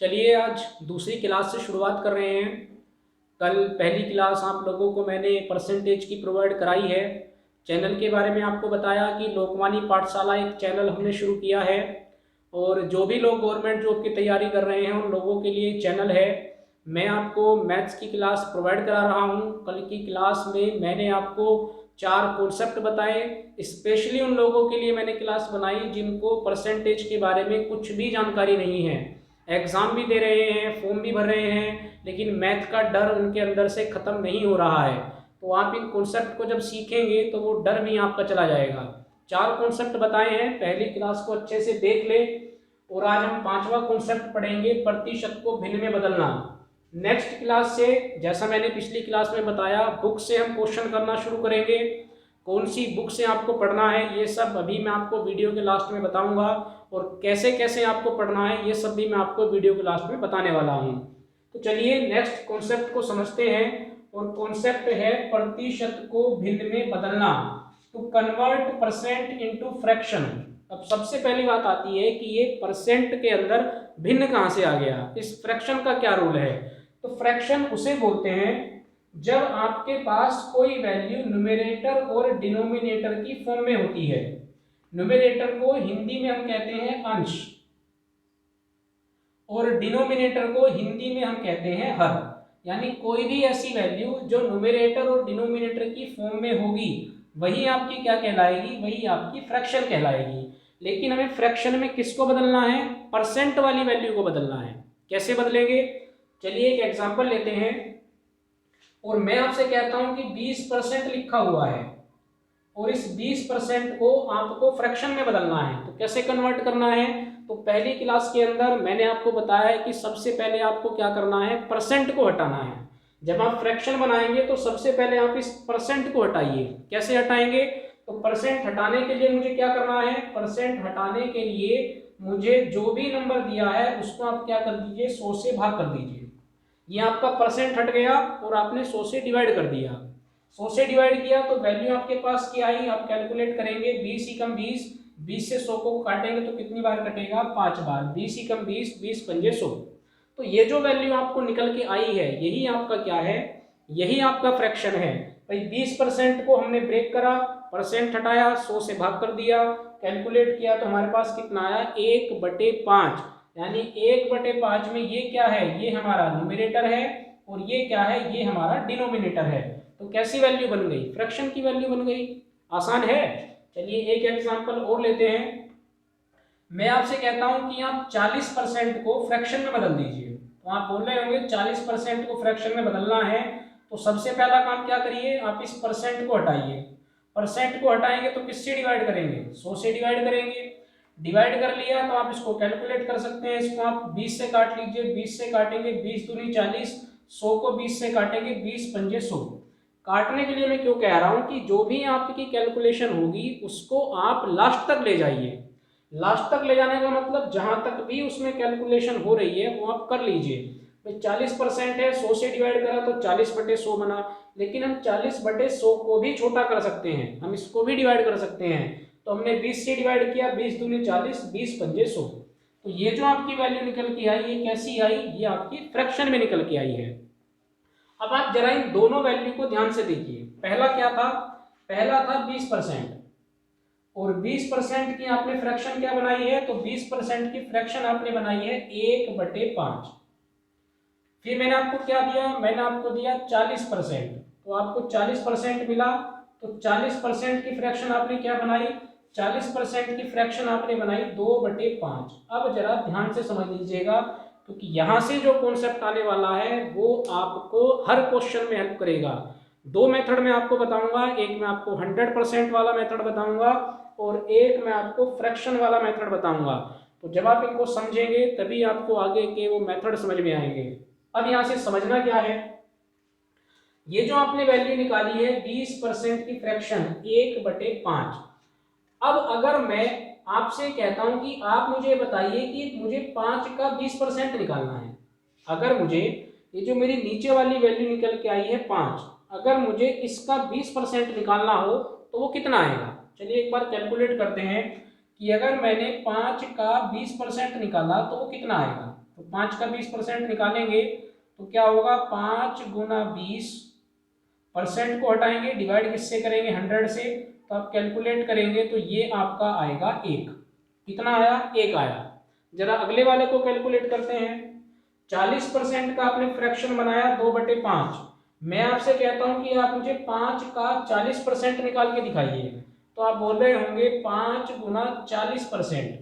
चलिए आज दूसरी क्लास से शुरुआत कर रहे हैं। कल पहली क्लास आप लोगों को मैंने परसेंटेज की प्रोवाइड कराई है। चैनल के बारे में आपको बताया कि लोकवाणी पाठशाला एक चैनल हमने शुरू किया है और जो भी लोग गवर्नमेंट जॉब की तैयारी कर रहे हैं उन लोगों के लिए चैनल है। मैं आपको मैथ्स की क्लास प्रोवाइड करा रहा हूँ। कल की क्लास में मैंने आपको 4 कॉन्सेप्ट बताए। स्पेशली उन लोगों के लिए मैंने क्लास बनाई जिनको परसेंटेज के बारे में कुछ भी जानकारी नहीं है, एग्ज़ाम भी दे रहे हैं, फॉर्म भी भर रहे हैं, लेकिन मैथ का डर उनके अंदर से ख़त्म नहीं हो रहा है। तो आप इन कॉन्सेप्ट को जब सीखेंगे तो वो डर भी आपका चला जाएगा। 4 कॉन्सेप्ट बताए हैं, पहली क्लास को अच्छे से देख ले। और आज हम 5वां कॉन्सेप्ट पढ़ेंगे, प्रतिशत को भिन्न में बदलना। नेक्स्ट क्लास से, जैसा मैंने पिछली क्लास में बताया, बुक से हम क्वेश्चन करना शुरू करेंगे। कौन सी बुक से आपको पढ़ना है ये सब अभी मैं आपको वीडियो के लास्ट में बताऊंगा, और कैसे कैसे आपको पढ़ना है ये सब भी मैं आपको वीडियो के लास्ट में बताने वाला हूँ। तो चलिए नेक्स्ट कॉन्सेप्ट को समझते हैं, और कॉन्सेप्ट है प्रतिशत को भिन्न में बदलना, to convert percent into fraction. अब सबसे पहली बात आती है कि ये परसेंट के अंदर भिन्न कहाँ से आ गया, इस फ्रैक्शन का क्या रूल है। तो फ्रैक्शन उसे बोलते हैं जब आपके पास कोई वैल्यू न्यूमरेटर और डिनोमिनेटर की फॉर्म में होती है। न्यूमरेटर को हिंदी में हम कहते हैं अंश, और डिनोमिनेटर को हिंदी में हम कहते हैं हर। यानी कोई भी ऐसी वैल्यू जो न्यूमरेटर और डिनोमिनेटर की फॉर्म में होगी वही आपकी क्या कहलाएगी, वही आपकी फ्रैक्शन कहलाएगी। लेकिन हमें फ्रैक्शन में किसको बदलना है, परसेंट वाली वैल्यू को बदलना है। कैसे बदलेंगे, चलिए एक एग्जांपल लेते हैं। और मैं आपसे कहता हूं कि 20% लिखा हुआ है और इस 20% को आपको फ्रैक्शन में बदलना है। तो कैसे कन्वर्ट करना है, तो पहली क्लास के अंदर मैंने आपको बताया है कि सबसे पहले आपको क्या करना है, परसेंट को हटाना है। जब आप फ्रैक्शन बनाएंगे तो सबसे पहले आप इस परसेंट को हटाइए। कैसे हटाएंगे, तो परसेंट हटाने के लिए मुझे क्या करना है, परसेंट हटाने के लिए मुझे जो भी नंबर दिया है उसको आप क्या कर दीजिए, 100 से भाग कर दीजिए। ये आपका परसेंट हट गया और आपने 100 से डिवाइड कर दिया। 100 से डिवाइड किया तो वैल्यू आपके पास क्या आई, आप कैलकुलेट करेंगे 20 ही कम 20, 20 से 100 को काटेंगे तो कितनी बार कटेगा, 5 बार। 20 ही कम 20, 20 पंजे 100। तो ये जो वैल्यू आपको निकल के आई है यही आपका क्या है, यही आपका फ्रैक्शन है। भाई 20% को हमने ब्रेक करा, परसेंट हटाया, 100 से भाग कर दिया, कैलकुलेट किया तो हमारे पास कितना आया, 1/5। यानी 1/5 में ये क्या है, ये हमारा न्यूमरेटर है और ये क्या है, ये हमारा डिनोमिनेटर है। तो कैसी वैल्यू बन गई, फ्रैक्शन की वैल्यू बन गई। आसान है। चलिए एक एग्जांपल और लेते हैं। मैं आपसे कहता हूं कि आप 40% को फ्रैक्शन में बदल दीजिए। तो आप बोल रहे होंगे 40% को फ्रैक्शन में बदलना है, तो सबसे पहला काम क्या करिए, आप इस परसेंट को हटाइए। परसेंट को हटाएंगे तो किससे डिवाइड करेंगे, 100 से डिवाइड करेंगे। डिवाइड कर लिया तो आप इसको कैलकुलेट कर सकते हैं। इसको आप 20 से काट लीजिए, 20 से काटेंगे 20 दूनी 40, 100 को 20 से काटेंगे 20 पंजे 100। काटने के लिए मैं क्यों कह रहा हूं कि जो भी आपकी कैलकुलेशन होगी उसको आप लास्ट तक ले जाइए। लास्ट तक ले जाने का मतलब जहां तक भी उसमें कैलकुलेशन हो रही है वो आप कर लीजिए। भाई 40% है, 100 से डिवाइड करा तो 40/100 बना, लेकिन हम 40/100 को भी छोटा कर सकते हैं, हम इसको भी डिवाइड कर सकते हैं। तो हमने 20 से डिवाइड किया, 20 दूनी 40, 20 पंजे 100। तो ये जो आपकी वैल्यू निकल के आई ये कैसी आई, ये आपकी फ्रैक्शन में निकल के आई है। अब आप जरा इन दोनों वैल्यू को ध्यान से देखिए। पहला क्या था, पहला था 20%, और 20% की आपने फ्रैक्शन क्या बनाई है, तो 20% की फ्रैक्शन आपने बनाई है 1/5। फिर मैंने आपको क्या दिया, मैंने आपको दिया 40%, तो आपको 40% मिला। तो 40% की फ्रैक्शन आपने क्या बनाई, 40% की फ्रैक्शन आपने बनाई 2/5। अब जरा ध्यान से समझ लीजिएगा, क्योंकि यहां से जो कॉन्सेप्ट आने वाला है वो आपको हर क्वेश्चन में हेल्प करेगा। 2 मेथड मैं आपको बताऊंगा, एक मैं आपको 100% वाला मेथड बताऊंगा और एक मैं आपको फ्रैक्शन वाला मेथड बताऊंगा। तो जब आप इनको समझेंगे तभी आपको आगे के वो मेथड समझ में आएंगे। अब यहां से समझना क्या है, ये जो आपने वैल्यू निकाली है 20% की फ्रैक्शन 1/5। अब अगर मैं आपसे कहता हूं कि आप मुझे बताइए कि मुझे 5 का 20% निकालना है। अगर मुझे ये जो मेरी नीचे वाली वैल्यू निकल के आई है 5, अगर मुझे इसका 20% निकालना हो तो वो कितना आएगा। चलिए एक बार कैलकुलेट करते हैं कि अगर मैंने 5 का 20% निकाला तो वो कितना आएगा। तो 5 का 20% निकालेंगे तो क्या होगा, 5 गुना 20% को हटाएंगे, डिवाइड किससे करेंगे, 100 से, तो आप कैलकुलेट करेंगे तो ये आपका आएगा 1। कितना आया, 1 आया। जरा अगले वाले को कैलकुलेट करते हैं। 40% का आपने फ्रैक्शन बनाया 2/5। मैं आपसे कहता हूं कि आप मुझे 5 का 40% निकाल के दिखाइए, तो आप बोल रहे होंगे 5 गुना 40%।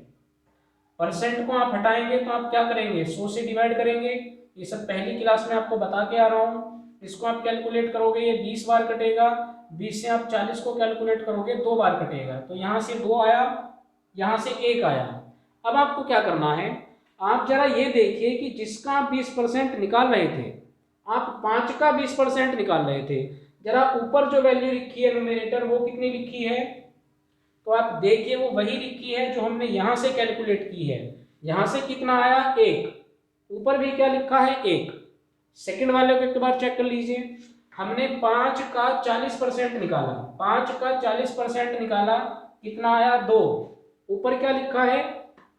परसेंट को आप हटाएंगे तो आप क्या करेंगे, 100 से डिवाइड करेंगे। ये सब पहली क्लास में आपको बता के आ रहा हूँ। इसको आप कैलकुलेट करोगे, ये 20 बार कटेगा। 20 से आप 40 को कैलकुलेट करोगे, 2 बार कटेगा, तो यहाँ से 2 आया, यहाँ से 1 आया। अब आपको क्या करना है, आप जरा ये देखिए कि जिसका आप 20% निकाल रहे थे, आप 5 का 20% निकाल रहे थे, जरा ऊपर जो वैल्यू लिखी है न्यूमरेटर, वो कितनी लिखी है, तो आप देखिए वो वही लिखी है जो हमने यहां से कैलकुलेट की है। यहां से कितना आया, 1। ऊपर भी क्या लिखा है, 1। सेकंड वाले को एक बार चेक कर लीजिए। हमने 5 का 40% निकाला, 5 का 40% निकाला, कितना आया, 2। ऊपर क्या लिखा है,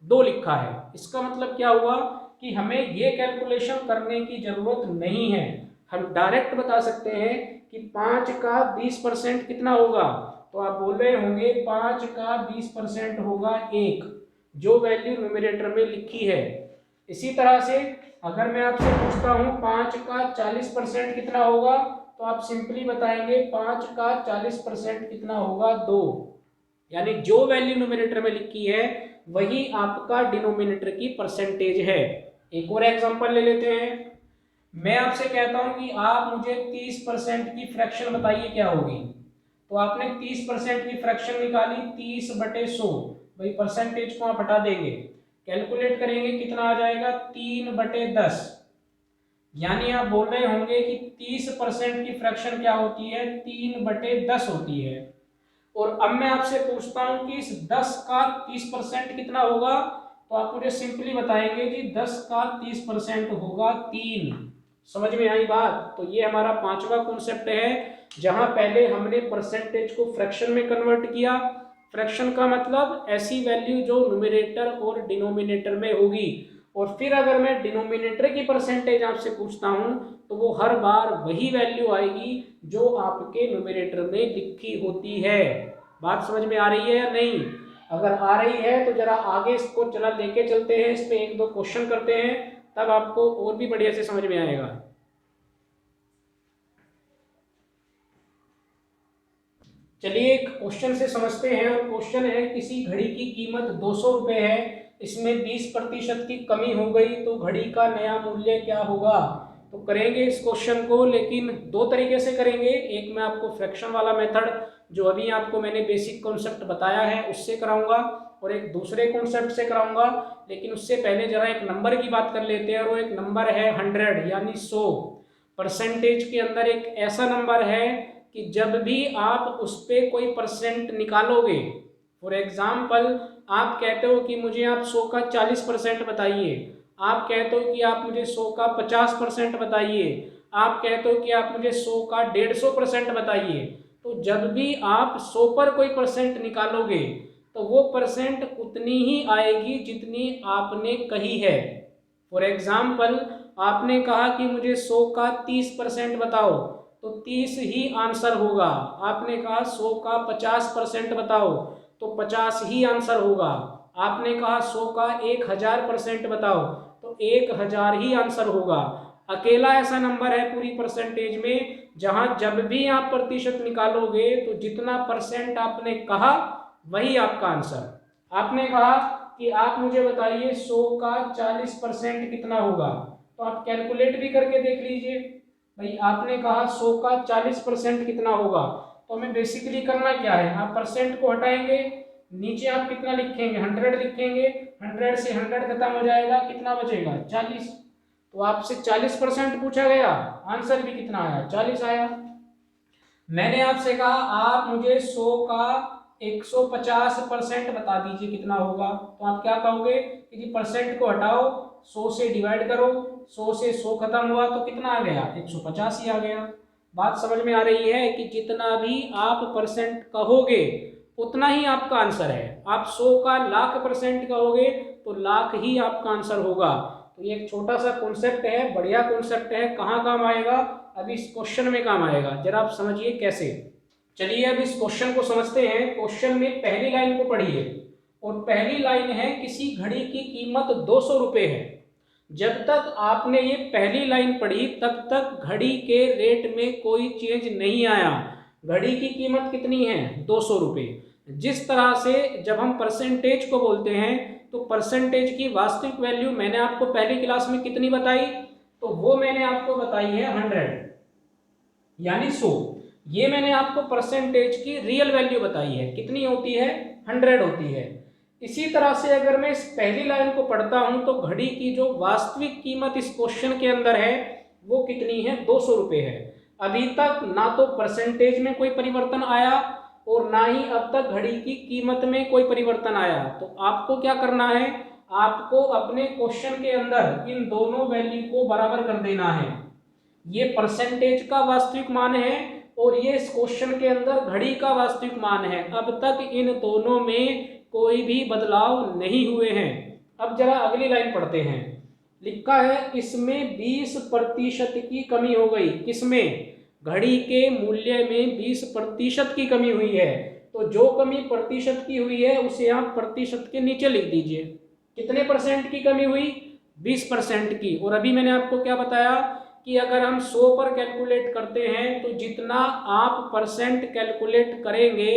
2 लिखा है। इसका मतलब क्या हुआ कि हमें ये कैलकुलेशन करने की जरूरत नहीं है, हम डायरेक्ट बता सकते हैं कि 5 का 20% कितना होगा। तो आप बोल रहे होंगे 5 का 20% होगा 1, जो वैल्यू न्यूमरेटर में लिखी है। इसी तरह से अगर मैं आपसे पूछता हूं 5 का 40% कितना होगा, तो आप सिंपली बताएंगे 5 का 40% कितना होगा, 2। यानी जो वैल्यू न्यूमरेटर में लिखी है वही आपका डिनोमिनेटर की परसेंटेज है। एक और एग्जांपल ले लेते हैं। मैं आपसे कहता हूं कि आप मुझे 30% की फ्रैक्शन बताइए क्या होगी। तो आपने 30% की फ्रैक्शन निकाली, 30/100, भाई परसेंटेज को आप हटा देंगे, कैलकुलेट करेंगे कितना आ जाएगा, 3/10। यानी आप बोल रहे होंगे कि 30% की फ्रैक्शन क्या होती है, 3/10 होती है। और अब मैं आपसे पूछता हूं कि इस 10 का 30% कितना होगा, तो आप मुझे सिंपली बताएंगे कि 10 का 30% होगा 3। समझ में आई बात। तो ये हमारा 5वां कॉन्सेप्ट है, जहां पहले हमने परसेंटेज को फ्रैक्शन में कन्वर्ट किया। फ्रैक्शन का मतलब ऐसी वैल्यू जो न्यूमरेटर और डिनोमिनेटर में होगी। और फिर अगर मैं डिनोमिनेटर की परसेंटेज आपसे पूछता हूं तो वो हर बार वही वैल्यू आएगी जो आपके न्यूमरेटर में लिखी होती है। बात समझ में आ रही है या नहीं। अगर आ रही है तो जरा आगे इसको चला लेके चलते हैं, इस पे 1-2 क्वेश्चन करते हैं, तब आपको और भी बढ़िया से समझ में आएगा। चलिए एक क्वेश्चन से समझते हैं। और क्वेश्चन है, किसी घड़ी की कीमत 200 रुपये है, इसमें 20% की कमी हो गई तो घड़ी का नया मूल्य क्या होगा। तो करेंगे इस क्वेश्चन को, लेकिन 2 तरीके से करेंगे। एक मैं आपको फ्रैक्शन वाला मेथड जो अभी आपको मैंने बेसिक कॉन्सेप्ट बताया है उससे कराऊंगा, और एक दूसरे कॉन्सेप्ट से कराऊंगा। लेकिन उससे पहले जरा एक नंबर की बात कर लेते हैं, और वो एक नंबर है 100 यानी 100। परसेंटेज के अंदर एक ऐसा नंबर है कि जब भी आप उस पर कोई परसेंट निकालोगे, फॉर एग्जाम्पल आप कहते हो कि मुझे आप 100 का 40% बताइए, आप कहते हो कि आप मुझे 100 का 50% बताइए, आप कहते हो कि आप मुझे 100 का 150% बताइए, तो जब भी आप 100 पर कोई परसेंट निकालोगे तो वो परसेंट उतनी ही आएगी जितनी आपने कही है। फॉर एग्जाम्पल आपने कहा कि मुझे 100 का 30% बताओ, तो 30 ही आंसर होगा। आपने कहा 100 का 50% बताओ, तो 50 ही आंसर होगा। आपने कहा 100 का 1000% बताओ, तो 1000 ही आंसर होगा। अकेला ऐसा नंबर है पूरी परसेंटेज में जहां जब भी आप प्रतिशत निकालोगे तो जितना परसेंट आपने कहा वही आपका आंसर। आपने कहा कि आप मुझे बताइए 100 का 40% कितना होगा, तो आप कैलकुलेट भी करके देख लीजिए। भाई आपने कहा 100 का 40% कितना होगा, तो हमें बेसिकली करना क्या है, आप परसेंट को हटाएंगे, नीचे आप कितना लिखेंगे, 100 लिखेंगे, 100 से 100 खत्म हो जाएगा, कितना बचेगा, 40। तो आपसे 40% पूछा गया, आंसर भी कितना आया, 40 आया। मैंने आपसे कहा आप मुझे 100 का 150% बता दीजिए कितना होगा, तो आप क्या कहोगे कि परसेंट को हटाओ, 100 से डिवाइड करो, 100 से 100 खत्म हुआ तो कितना आ गया, 150 ही आ गया। बात समझ में आ रही है कि जितना भी आप परसेंट कहोगे उतना ही आपका आंसर है। आप 100 का 1,00,000% कहोगे तो लाख ही आपका आंसर होगा। तो ये एक छोटा सा कॉन्सेप्ट है, बढ़िया कॉन्सेप्ट है। कहाँ काम आएगा? अब इस क्वेश्चन में काम आएगा। जरा आप समझिए कैसे। चलिए अब इस क्वेश्चन को समझते हैं। क्वेश्चन में पहली लाइन को पढ़िए, और पहली लाइन है किसी घड़ी की कीमत 200 रुपये है। जब तक आपने ये पहली लाइन पढ़ी तब तक घड़ी के रेट में कोई चेंज नहीं आया। घड़ी की कीमत कितनी है? 200 रुपये। जिस तरह से जब हम परसेंटेज को बोलते हैं तो परसेंटेज की वास्तविक वैल्यू मैंने आपको पहली क्लास में कितनी बताई? तो वो मैंने आपको बताई है 100, यानी 100। ये मैंने आपको परसेंटेज की रियल वैल्यू बताई है, कितनी होती है? 100 होती है। इसी तरह से अगर मैं इस पहली लाइन को पढ़ता हूं तो घड़ी की जो वास्तविक कीमत इस क्वेश्चन के अंदर है वो कितनी है? 200 रुपये है। अभी तक ना तो परसेंटेज में कोई परिवर्तन आया और ना ही अब तक घड़ी की कीमत में कोई परिवर्तन आया। तो आपको क्या करना है? आपको अपने क्वेश्चन के अंदर इन दोनों वैल्यू को बराबर कर देना है। ये परसेंटेज का वास्तविक मान है और ये इस क्वेश्चन के अंदर घड़ी का वास्तविक मान है। अब तक इन दोनों में कोई भी बदलाव नहीं हुए हैं। अब जरा अगली लाइन पढ़ते हैं। लिखा है इसमें 20% की कमी हो गई। किसमें? घड़ी के मूल्य में 20% की कमी हुई है। तो जो कमी प्रतिशत की हुई है उसे आप प्रतिशत के नीचे लिख दीजिए। कितने परसेंट की कमी हुई? 20% की। और अभी मैंने आपको क्या बताया कि अगर हम 100 पर कैलकुलेट करते हैं तो जितना आप परसेंट कैलकुलेट करेंगे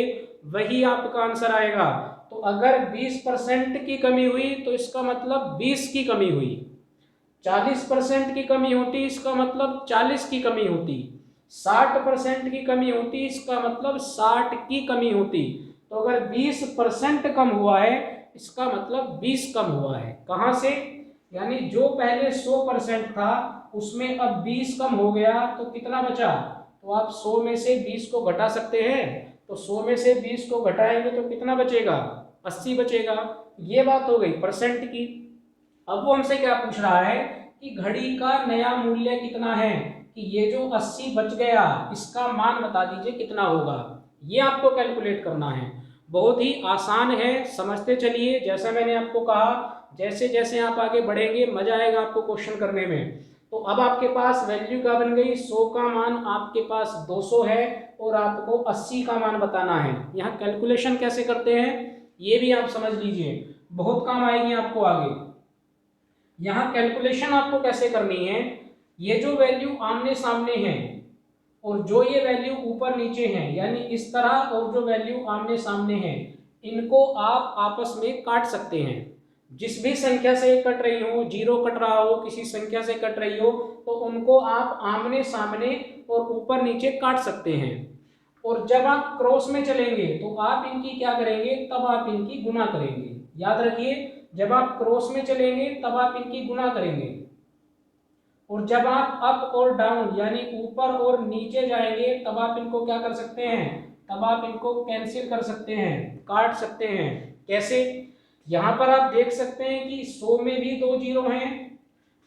वही आपका आंसर आएगा। तो अगर 20% की कमी हुई तो इसका मतलब 20 की कमी हुई। 40% की कमी होती इसका मतलब 40 की कमी होती। 60% की कमी होती इसका मतलब 60 की कमी होती। तो अगर 20% कम हुआ है इसका मतलब 20 कम हुआ है। कहाँ से? यानी जो पहले 100% था उसमें अब 20 कम हो गया तो कितना बचा? तो आप 100 में से 20 को घटा सकते हैं। तो 100 में से 20 को घटाएंगे तो कितना बचेगा? 80 बचेगा। ये बात हो गई परसेंट की। अब वो हमसे क्या पूछ रहा है कि घड़ी का नया मूल्य कितना है, कि ये जो 80 बच गया इसका मान बता दीजिए कितना होगा। ये आपको कैलकुलेट करना है। बहुत ही आसान है, समझते चलिए। जैसा मैंने आपको कहा जैसे जैसे आप आगे बढ़ेंगे मजा आएगा आपको क्वेश्चन करने में। तो अब आपके पास वैल्यू क्या बन गई? 100 का मान आपके पास 200 है और आपको 80 का मान बताना है। यहाँ कैलकुलेशन कैसे करते हैं ये भी आप समझ लीजिए, बहुत काम आएगी आपको आगे। यहाँ कैलकुलेशन आपको कैसे करनी है? ये जो वैल्यू आमने सामने है और जो ये वैल्यू ऊपर नीचे है, यानी इस तरह, और जो वैल्यू आमने सामने है, इनको आप आपस में काट सकते हैं। जिस भी संख्या से कट रही हो, 0 कट रहा हो, किसी संख्या से कट रही हो, तो उनको आप आमने सामने और ऊपर नीचे काट सकते हैं। और जब आप क्रॉस में चलेंगे तो आप इनकी क्या करेंगे? तब आप इनकी गुना करेंगे। याद रखिए, जब आप क्रॉस में चलेंगे तब आप इनकी गुना करेंगे। और जब आप अप और डाउन यानी ऊपर और नीचे जाएंगे तब आप इनको क्या कर सकते हैं? तब आप इनको कैंसिल कर सकते हैं, काट सकते हैं। कैसे? यहाँ पर आप देख सकते हैं कि 100 में भी 2 जीरो हैं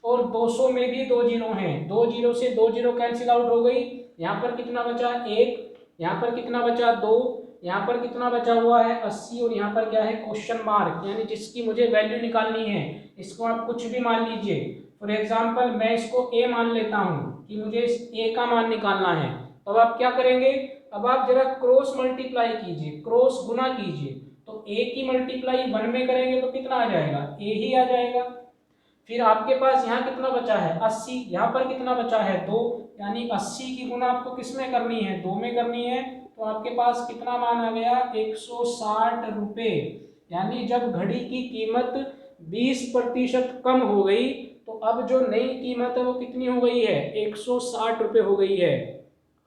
और 200 में भी 2 जीरो हैं। 2 जीरो से 2 जीरो कैंसिल आउट हो गई। यहाँ पर कितना बचा? 1। यहाँ पर कितना बचा? 2। यहाँ पर कितना बचा हुआ है? 80। और यहाँ पर क्या है? क्वेश्चन मार्क, यानी जिसकी मुझे वैल्यू निकालनी है। इसको आप कुछ भी मान लीजिए। फॉर एग्जाम्पल मैं इसको ए मान लेता हूँ कि मुझे इस ए का मान निकालना है। अब आप क्या करेंगे? अब आप जरा क्रॉस मल्टीप्लाई कीजिए, क्रॉस गुना कीजिए। तो ए की मल्टीप्लाई 1 में करेंगे तो कितना आ जाएगा? ए ही आ जाएगा। फिर आपके पास यहाँ कितना बचा है? 80। यहाँ पर कितना बचा है? 2। यानी 80 की गुना आपको किस में करनी है? 2 में करनी है। तो आपके पास कितना मान आ गया? 160 रुपये। यानी जब घड़ी की कीमत 20% कम हो गई तो अब जो नई कीमत है वो कितनी हो गई है? 160 रुपये हो गई है।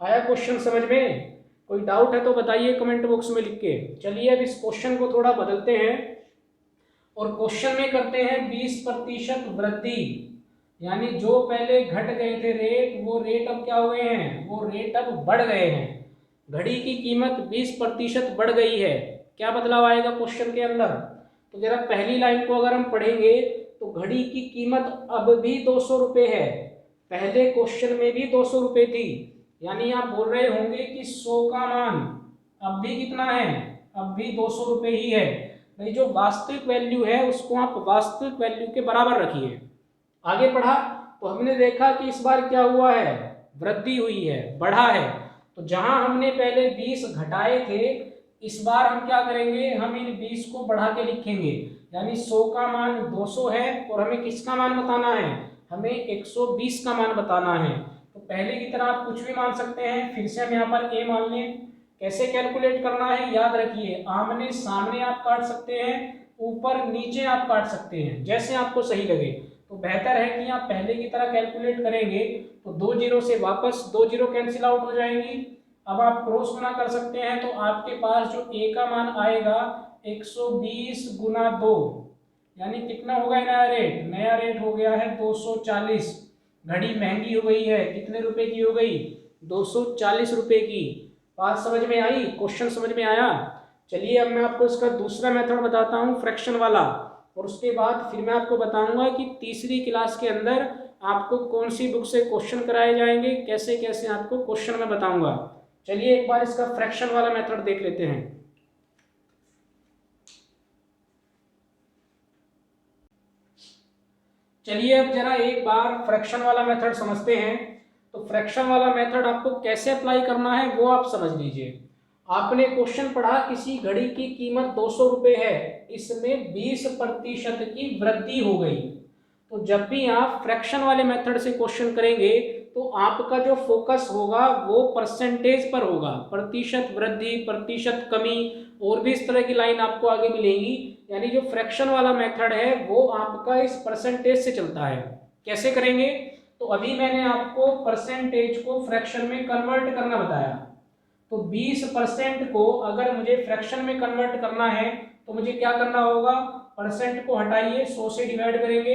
आया क्वेश्चन समझ में? कोई डाउट है तो बताइए कमेंट बॉक्स में लिख के। चलिए अब इस क्वेश्चन को थोड़ा बदलते हैं और क्वेश्चन में करते हैं 20% वृद्धि। यानी जो पहले घट गए थे रेट, वो रेट अब क्या हुए हैं? वो रेट अब बढ़ गए हैं। घड़ी की कीमत 20% बढ़ गई है। क्या बदलाव आएगा क्वेश्चन के अंदर? तो जरा पहली लाइन को अगर हम पढ़ेंगे तो घड़ी की कीमत अब भी 200 रुपये है। पहले क्वेश्चन में भी 200 रुपये थी। यानी आप बोल रहे होंगे कि 100 का मान अब भी कितना है? अब भी 200 रुपये ही है। भाई जो वास्तविक वैल्यू है उसको आप वास्तविक वैल्यू के बराबर रखिए। आगे बढ़ा तो हमने देखा कि इस बार क्या हुआ है, वृद्धि हुई है, बढ़ा है। तो जहां हमने पहले 20 घटाए थे, इस बार हम क्या करेंगे, हम इन 20 को बढ़ा के लिखेंगे। यानी 100 का मान 200 है और हमें किसका मान बताना है, हमें 120 का मान बताना है। तो पहले की तरह आप कुछ भी मान सकते हैं, फिर से हम यहाँ पर ए मान लें। कैसे कैलकुलेट करना है याद रखिए, आमने सामने आप काट सकते हैं, ऊपर नीचे आप काट सकते हैं, जैसे आपको सही लगे। तो बेहतर है कि आप पहले की तरह कैलकुलेट करेंगे तो 2 जीरो से वापस 2 जीरो कैंसिल आउट हो जाएंगी। अब आप क्रॉस गुना कर सकते हैं, तो आपके पास जो ए का मान आएगा 120 गुना 2, यानी कितना होगा नया रेट, नया रेट हो गया है 240। घड़ी महंगी हो गई है, कितने रुपए की हो गई, 240 रुपए की। बात समझ में आई, क्वेश्चन समझ में आया। चलिए अब मैं आपको इसका दूसरा मेथड बताता हूँ, फ्रैक्शन वाला, और उसके बाद फिर मैं आपको बताऊंगा कि तीसरी क्लास के अंदर आपको कौन सी बुक से क्वेश्चन कराए जाएंगे, कैसे कैसे आपको क्वेश्चन मैं बताऊंगा। चलिए एक बार इसका फ्रैक्शन वाला मेथड देख लेते हैं। चलिए अब जरा एक बार फ्रैक्शन वाला मेथड समझते हैं। तो फ्रैक्शन वाला मेथड आपको कैसे अप्लाई करना है वो आप समझ लीजिए। आपने क्वेश्चन पढ़ा, किसी घड़ी की कीमत 200 रुपये है, इसमें 20% की वृद्धि हो गई। तो जब भी आप फ्रैक्शन वाले मेथड से क्वेश्चन करेंगे तो आपका जो फोकस होगा वो परसेंटेज पर होगा, प्रतिशत वृद्धि, प्रतिशत कमी, और भी इस तरह की लाइन आपको आगे मिलेंगी। यानी जो फ्रैक्शन वाला मेथड है वो आपका इस परसेंटेज से चलता है। कैसे करेंगे, तो अभी मैंने आपको परसेंटेज को फ्रैक्शन में कन्वर्ट करना बताया। तो 20% को अगर मुझे फ्रैक्शन में कन्वर्ट करना है तो मुझे क्या करना होगा, परसेंट को हटाइए, 100 से डिवाइड करेंगे,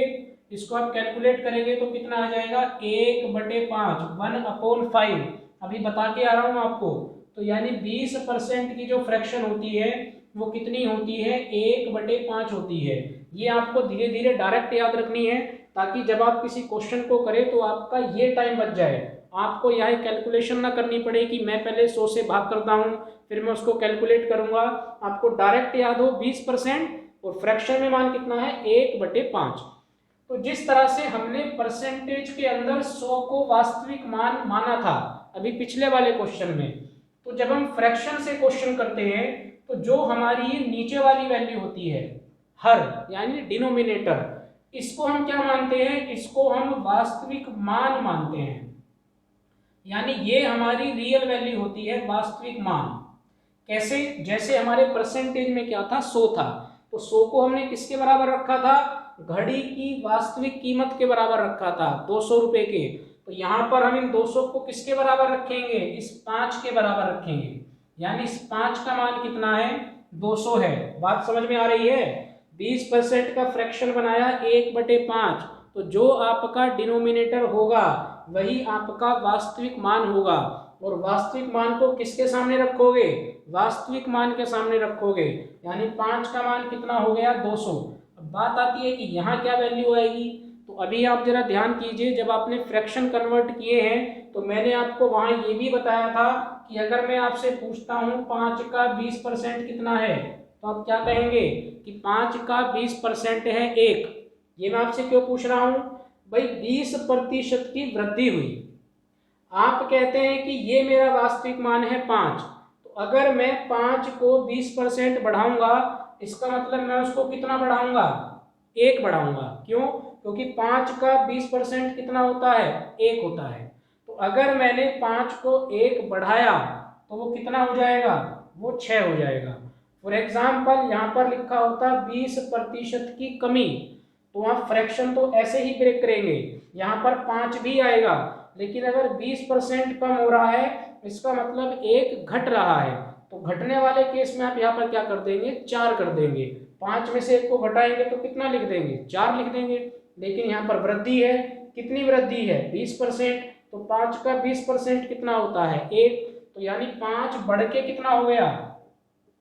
इसको आप कैलकुलेट करेंगे तो कितना आ जाएगा 1/5, 1/5। अभी बता के आ रहा हूँ आपको। तो यानी 20% की जो फ्रैक्शन होती है वो कितनी होती है, 1/5 होती है। ये आपको धीरे धीरे डायरेक्ट याद रखनी है, ताकि जब आप किसी क्वेश्चन को करें तो आपका ये टाइम बच जाए, आपको यहाँ कैलकुलेशन ना करनी पड़े कि मैं पहले 100 से भाग करता हूँ फिर मैं उसको कैलकुलेट करूंगा। आपको डायरेक्ट याद हो 20% और फ्रैक्शन में मान कितना है 1/5। तो जिस तरह से हमने परसेंटेज के अंदर 100 को वास्तविक मान माना था अभी पिछले वाले क्वेश्चन में, तो जब हम फ्रैक्शन से क्वेश्चन करते हैं तो जो हमारी नीचे वाली वैल्यू होती है हर, यानी डिनोमिनेटर, इसको हम क्या मानते हैं, इसको हम वास्तविक मान मानते हैं। यानी ये हमारी रियल वैल्यू होती है, वास्तविक मान। कैसे, जैसे हमारे परसेंटेज में क्या था 100 था, तो 100 को हमने किसके बराबर रखा था, घड़ी की वास्तविक कीमत के बराबर रखा था, 200 रुपए के। तो यहाँ पर हम इन 200 को किसके बराबर रखेंगे, इस 5 के बराबर रखेंगे। यानी इस 5 का मान कितना है, 200 है। बात समझ में आ रही है। 20% का फ्रैक्शन बनाया 1/5, तो जो आपका डिनोमिनेटर होगा वही आपका वास्तविक मान होगा। और वास्तविक मान को किसके सामने रखोगे, वास्तविक मान के सामने रखोगे। यानी 5 का मान कितना हो गया, 200। अब बात आती है कि यहाँ क्या वैल्यू आएगी। तो अभी आप जरा ध्यान कीजिए, जब आपने फ्रैक्शन कन्वर्ट किए हैं तो मैंने आपको वहाँ ये भी बताया था कि अगर मैं आपसे पूछता हूँ 5 का 20% कितना है, तो आप क्या कहेंगे कि 5 का 20% है 1। ये मैं आपसे क्यों पूछ रहा हूँ भाई, 20% की वृद्धि हुई। आप कहते हैं कि ये मेरा वास्तविक मान है 5, तो अगर मैं 5 को 20% बढ़ाऊंगा, इसका मतलब मैं उसको कितना बढ़ाऊंगा, 1 बढ़ाऊंगा। क्यों, क्योंकि 5 का 20% कितना होता है, 1 होता है। तो अगर मैंने 5 को 1 बढ़ाया तो वो कितना हो जाएगा, वो 6 हो जाएगा। फॉर एग्जाम्पल यहाँ पर लिखा होता 20% की कमी, तो आप फ्रैक्शन तो ऐसे ही ब्रेक करेंगे, यहाँ पर 5 भी आएगा, लेकिन अगर 20% कम हो रहा है इसका मतलब 1 घट रहा है। तो घटने वाले केस में आप यहाँ पर क्या कर देंगे, 4 कर देंगे। 5 में से 1 को घटाएंगे तो कितना लिख देंगे, 4 लिख देंगे। लेकिन यहाँ पर वृद्धि है, कितनी वृद्धि है, 20%। तो 5 का 20% कितना होता है, 1। तो यानी 5 बढ़ के कितना हो गया,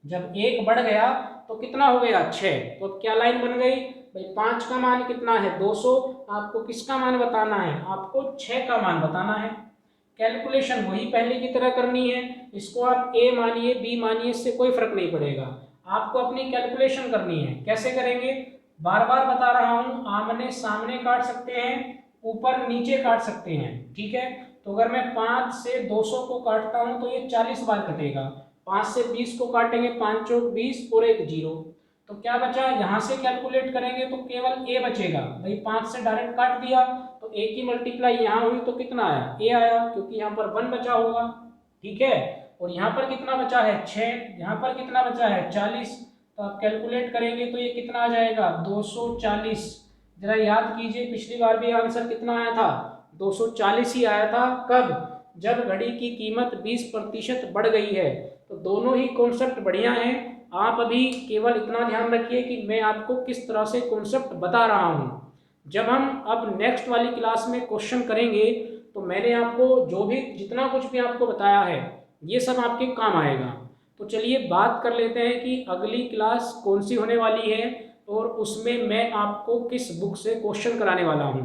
जब 1 बढ़ गया तो कितना हो गया, 6। तो अब क्या लाइन बन गई भाई, 5 का मान कितना है 200, आपको किसका मान बताना है, आपको 6 का मान बताना है। कैलकुलेशन वही पहले की तरह करनी है, इसको आप ए मानिए बी मानिए, इससे कोई फर्क नहीं पड़ेगा, आपको अपनी कैलकुलेशन करनी है। कैसे करेंगे, बार बार बता रहा हूं, आमने सामने काट सकते हैं, ऊपर नीचे काट सकते हैं, ठीक है। तो अगर मैं 5 से 200 को काटता हूं तो ये 40 बार कटेगा, 5 से 20 को काटेंगे, 5 चौक 20 और एक जीरो, तो क्या बचा, यहां से कैलकुलेट करेंगे तो केवल ए बचेगा, भाई 5 से डायरेक्ट काट दिया तो ए की मल्टीप्लाई यहाँ हुई तो कितना आया, ए आया, क्योंकि यहाँ पर 1 बचा होगा, ठीक है। और यहाँ पर कितना बचा है 6, यहाँ पर कितना बचा है 40, तो आप कैलकुलेट करेंगे तो ये कितना आ जाएगा 240। जरा याद कीजिए पिछली बार भी आंसर कितना आया था, 240 ही आया था। कब, जब घड़ी की कीमत 20% बढ़ गई है। तो दोनों ही कॉन्सेप्ट बढ़िया हैं। आप अभी केवल इतना ध्यान रखिए कि मैं आपको किस तरह से कॉन्सेप्ट बता रहा हूँ। जब हम अब नेक्स्ट वाली क्लास में क्वेश्चन करेंगे तो मैंने आपको जो भी जितना कुछ भी आपको बताया है ये सब आपके काम आएगा। तो चलिए बात कर लेते हैं कि अगली क्लास कौन सी होने वाली है और उसमें मैं आपको किस बुक से क्वेश्चन कराने वाला हूँ।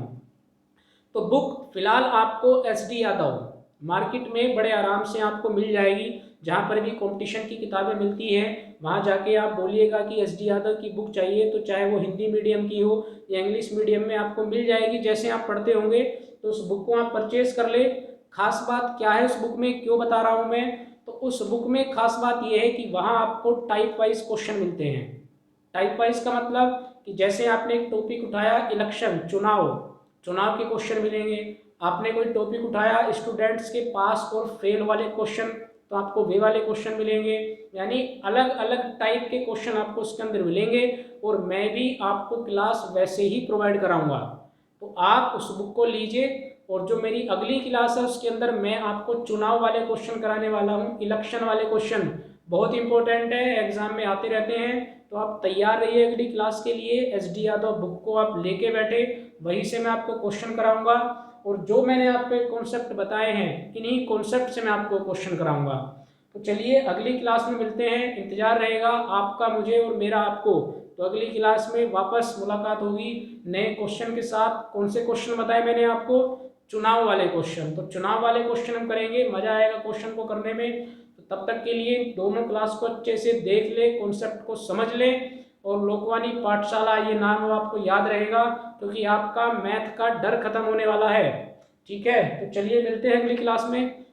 तो बुक फिलहाल आपको SD यादव मार्केट में बड़े आराम से आपको मिल जाएगी, जहाँ पर भी कंपटीशन की किताबें मिलती हैं वहाँ जाके आप बोलिएगा कि SD यादव की बुक चाहिए, तो चाहे वो हिंदी मीडियम की हो या इंग्लिश मीडियम में आपको मिल जाएगी। जैसे आप पढ़ते होंगे तो उस बुक को आप परचेज कर ले। खास बात क्या है उस बुक में, क्यों बता रहा हूँ मैं, तो उस बुक में खास बात यह है कि वहाँ आपको टाइप वाइज क्वेश्चन मिलते हैं। टाइप वाइज का मतलब कि जैसे आपने एक टॉपिक उठाया इलेक्शन, चुनाव, चुनाव के क्वेश्चन मिलेंगे। आपने कोई टॉपिक उठाया स्टूडेंट्स के पास और फेल वाले क्वेश्चन, तो आपको वे वाले क्वेश्चन मिलेंगे। यानी अलग अलग टाइप के क्वेश्चन आपको उसके अंदर मिलेंगे और मैं भी आपको क्लास वैसे ही प्रोवाइड कराऊंगा। तो आप उस बुक को लीजिए और जो मेरी अगली क्लास है उसके अंदर मैं आपको चुनाव वाले क्वेश्चन कराने वाला हूँ। इलेक्शन वाले क्वेश्चन बहुत इंपॉर्टेंट है, एग्जाम में आते रहते हैं, तो आप तैयार रहिए अगली क्लास के लिए। SD यादव बुक को आप लेके बैठे, वहीं से मैं आपको क्वेश्चन कराऊंगा और जो मैंने आपको कॉन्सेप्ट बताए हैं इन्हीं कॉन्सेप्ट से मैं आपको क्वेश्चन कराऊंगा। तो चलिए अगली क्लास में मिलते हैं, इंतजार रहेगा आपका मुझे और मेरा आपको। तो अगली क्लास में वापस मुलाकात होगी नए क्वेश्चन के साथ। कौन से क्वेश्चन बताए मैंने आपको, चुनाव वाले क्वेश्चन। तो चुनाव वाले क्वेश्चन हम करेंगे, मजा आएगा क्वेश्चन को करने में। तो तब तक के लिए दोनों क्लास को अच्छे से देख ले, कॉन्सेप्ट को समझ ले और लोकवानी पाठशाला ये नाम आपको याद रहेगा, क्योंकि आपका मैथ का डर खत्म होने वाला है। ठीक है, तो चलिए मिलते हैं अगली क्लास में।